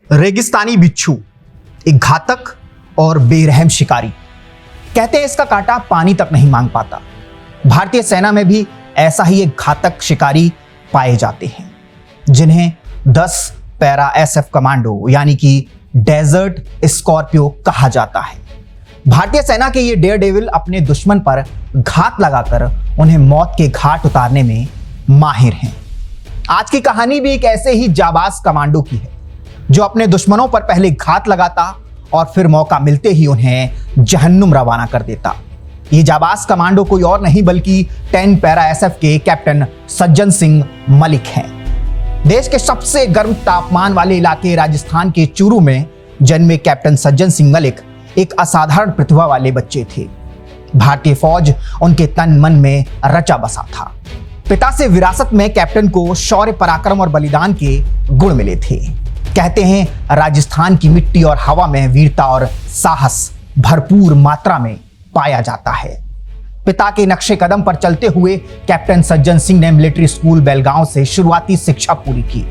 रेगिस्तानी बिच्छू एक घातक और बेरहम शिकारी। कहते हैं इसका कांटा पानी तक नहीं मांग पाता। भारतीय सेना में भी ऐसा ही एक घातक शिकारी पाए जाते हैं, जिन्हें 10 पैरा एसएफ कमांडो यानी कि डेजर्ट स्कॉर्पियो कहा जाता है। भारतीय सेना के ये डेयर डेविल अपने दुश्मन पर घात लगाकर उन्हें मौत के घाट उतारने में माहिर हैं। आज की कहानी भी एक ऐसे ही जाबाज कमांडो की है, जो अपने दुश्मनों पर पहले घात लगाता और फिर मौका मिलते ही उन्हें जहन्नुम रवाना कर देता। ये जाबाज कमांडो कोई और नहीं बल्कि 10 पैरा एसएफ के कैप्टन सज्जन सिंह मलिक हैं। देश के सबसे गर्म तापमान वाले इलाके राजस्थान के चूरू में जन्मे कैप्टन सज्जन सिंह मलिक एक असाधारण प्रतिभा वाले बच्चे थे। भारतीय फौज उनके तन मन में रचा बसा था। पिता से विरासत में कैप्टन को शौर्य, पराक्रम और बलिदान के गुण मिले थे। कहते हैं राजस्थान की मिट्टी और हवा में वीरता और साहस भरपूर मात्रा में पाया जाता है। पिता के नक्शे कदम पर चलते हुए कैप्टन सज्जन सिंह ने मिलिट्री स्कूल बेलगांव से शुरुआती शिक्षा पूरी की।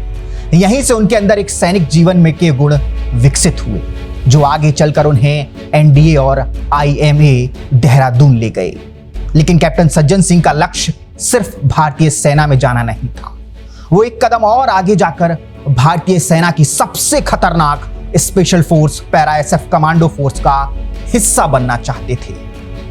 यहीं से उनके अंदर एक सैनिक जीवन में के गुण विकसित हुए, जो आगे चलकर उन्हें एनडीए और आईएमए देहरादून ले गए। लेकिन कैप्टन सज्जन सिंह का लक्ष्य सिर्फ भारतीय सेना में जाना नहीं था। वो एक कदम और आगे जाकर भारतीय सेना की सबसे खतरनाक special force para SF commando force का हिस्सा बनना चाहते थे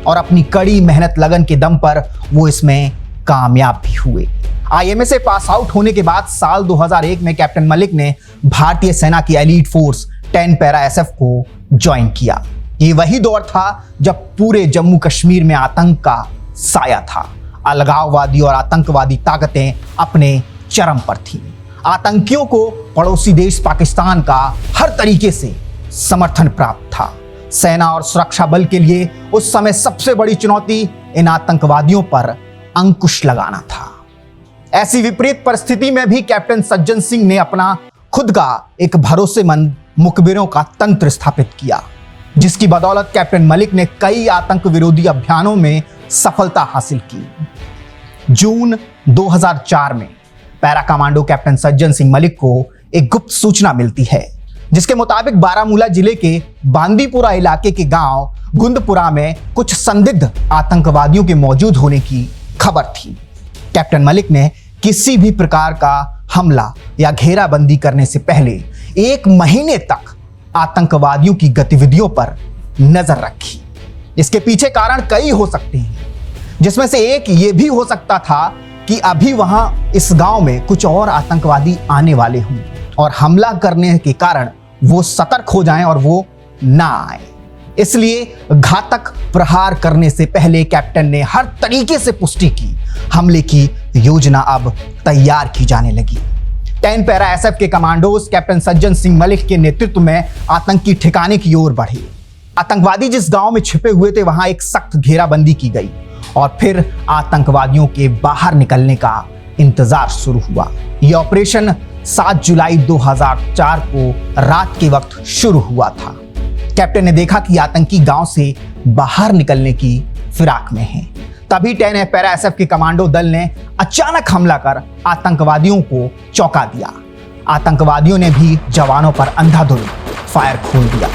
और अपनी कड़ी मेहनत लगन के दम पर वो इसमें कामयाब भी हुए। आईएमए से पास आउट होने के बाद साल 2001 में कैप्टन मलिक ने भारतीय सेना की एलीट फोर्स 10 पैरा एसएफ को ज्वाइन किया। ये वही दौर था जब पूरे जम्मू कश्मीर में आतंक का साया था। अलगाववादी और आतंकवादी ताकतें अपने चरम पर थीं। आतंकियों को पड़ोसी देश पाकिस्तान का हर तरीके से समर्थन प्राप्त था। सेना और सुरक्षा बल के लिए उस समय सबसे बड़ी चुनौती इन आतंकवादियों पर अंकुश लगाना था। ऐसी विपरीत परिस्थिति में भी कैप्टन सज्जन सिंह ने अपना खुद का एक भरोसेमंद मुखबिरों का तंत्र स्थापित किया, जिसकी बदौलत कैप्टन मलिक ने कई आतंक विरोधी अभियानों में सफलता हासिल की। जून 2004 में para commando captain Sajjan Singh Malik को एक गुप्त सूचना मिलती है, जिसके मुताबिक बारामूला जिले के बांदीपुरा इलाके के गांव गुंदपुरा में कुछ संदिग्ध आतंकवादियों के मौजूद होने की खबर थी। कैप्टन मलिक ने किसी भी प्रकार का हमला या घेराबंदी करने से पहले 1 महीने तक आतंकवादियों की गतिविधियों पर नजर रखी। इसके पीछे कारण कई हो सकते हैं, जिसमें से एक ये भी हो सकता था कि अभी वहां इस गांव में कुछ और आतंकवादी आने वाले हों और हमला करने के कारण वो सतर्क हो जाएं और वो ना आए। इसलिए घातक प्रहार करने से पहले कैप्टन ने हर तरीके से पुष्टि की। हमले की योजना अब तैयार की जाने लगी। 10 पैरा एसएफ के कमांडोज कैप्टन सज्जन सिंह मलिक के नेतृत्व में आतंकी ठिकाने की ओर बढ़े। आतंकवादी जिस गांव में छिपे हुए थे, वहां एक सख्त घेराबंदी की गई और फिर आतंकवादियों के बाहर निकलने का इंतजार शुरू हुआ। यह ऑपरेशन 7 जुलाई 2004 को रात के वक्त शुरू हुआ था। कैप्टन ने देखा कि आतंकी गांव से बाहर निकलने की फिराक में हैं। तभी 10 पैरा एसएफ के कमांडो दल ने अचानक हमला कर आतंकवादियों को चौंका दिया। आतंकवादियों ने भी जवानों पर अंधाधुंध फायर खोल दिया।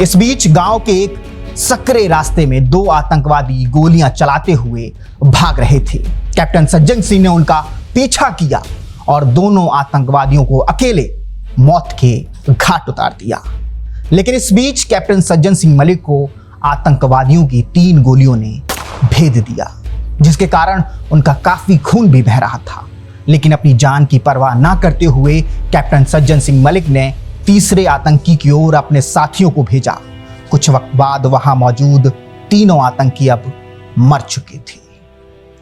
इस बीच गांव के एक सकरे रास्ते में 2 आतंकवादी गोलियां चलाते हुए भाग रहे थे। कैप्टन सज्जन सिंह ने उनका पीछा किया और दोनों आतंकवादियों को अकेले मौत के घाट उतार दिया। लेकिन इस बीच कैप्टन सज्जन सिंह मलिक को आतंकवादियों की 3 गोलियों ने भेद दिया, जिसके कारण उनका काफी खून भी बह रहा था। लेकिन अपनी जान की परवाह ना करते हुए कैप्टन सज्जन सिंह मलिक ने तीसरे आतंकी की ओर अपने साथियों को भेजा। कुछ वक्त बाद वहां मौजूद तीनों आतंकी अब मर चुके थे।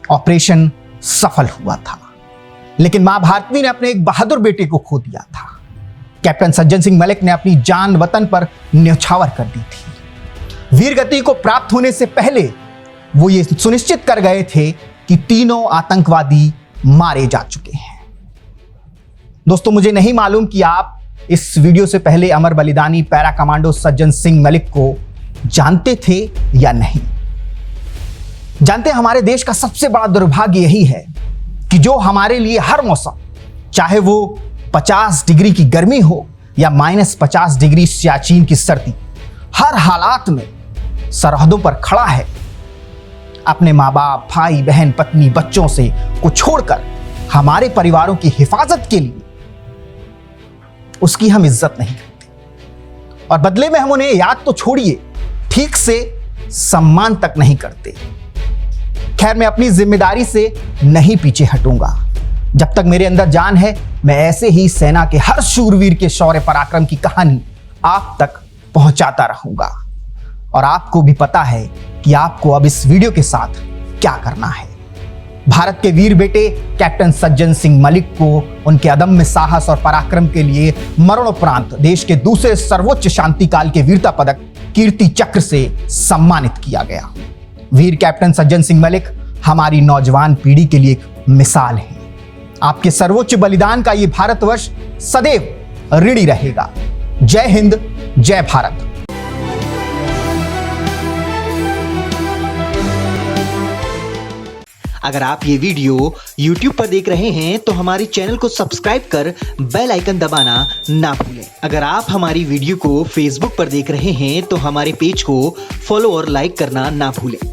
ऑपरेशन सफल हुआ था, लेकिन मां भारती ने अपने एक बहादुर बेटे को खो दिया था। कैप्टन सज्जन सिंह मलिक ने अपनी जान वतन पर न्यौछावर कर दी थी। वीरगति को प्राप्त होने से पहले वो ये सुनिश्चित कर गए थे कि तीनों आतंकवादी मारे जा चुके हैं। दोस्तों, मुझे नहीं मालूम कि आप इस वीडियो से पहले अमर बलिदानी पैरा कमांडो सज्जन सिंह मलिक को जानते थे या नहीं। जानते हैं, हमारे देश का सबसे बड़ा दुर्भाग्य यही है कि जो हमारे लिए हर मौसम, चाहे वो 50 डिग्री की गर्मी हो या -50 डिग्री सियाचिन की सर्दी, हर हालात में सरहदों पर खड़ा है। अपने माँ बाप, भाई बहन, पत्नी, बच्चों से को छोड़कर हमारे परिवारों की हिफाजत के लिए उसकी हम इज्जत नहीं करते और बदले में हम उन्हें याद तो छोड़िए, ठीक से सम्मान तक नहीं करते। खैर, मैं अपनी जिम्मेदारी से नहीं पीछे हटूंगा। जब तक मेरे अंदर जान है, मैं ऐसे ही सेना के हर शूरवीर के शौर्य पराक्रम की कहानी आप तक पहुंचाता रहूंगा। और आपको भी पता है कि आपको अब इस वीडियो के साथ क्या करना है। भारत के वीर बेटे कैप्टन सज्जन सिंह मलिक को उनके अदम्य साहस और पराक्रम के लिए मरणोपरांत देश के दूसरे सर्वोच्च शांतिकाल के वीरता पदक कीर्ति चक्र से सम्मानित किया गया। वीर कैप्टन सज्जन सिंह मलिक हमारी नौजवान पीढ़ी के लिए एक मिसाल है। आपके सर्वोच्च बलिदान का ये भारतवर्ष सदैव ऋणी रहेगा। जय हिंद, जय भारत। अगर आप ये वीडियो YouTube पर देख रहे हैं तो हमारे चैनल को सब्सक्राइब कर बेल आइकन दबाना ना भूलें। अगर आप हमारी वीडियो को Facebook पर देख रहे हैं तो हमारे पेज को फॉलो और लाइक करना ना भूलें।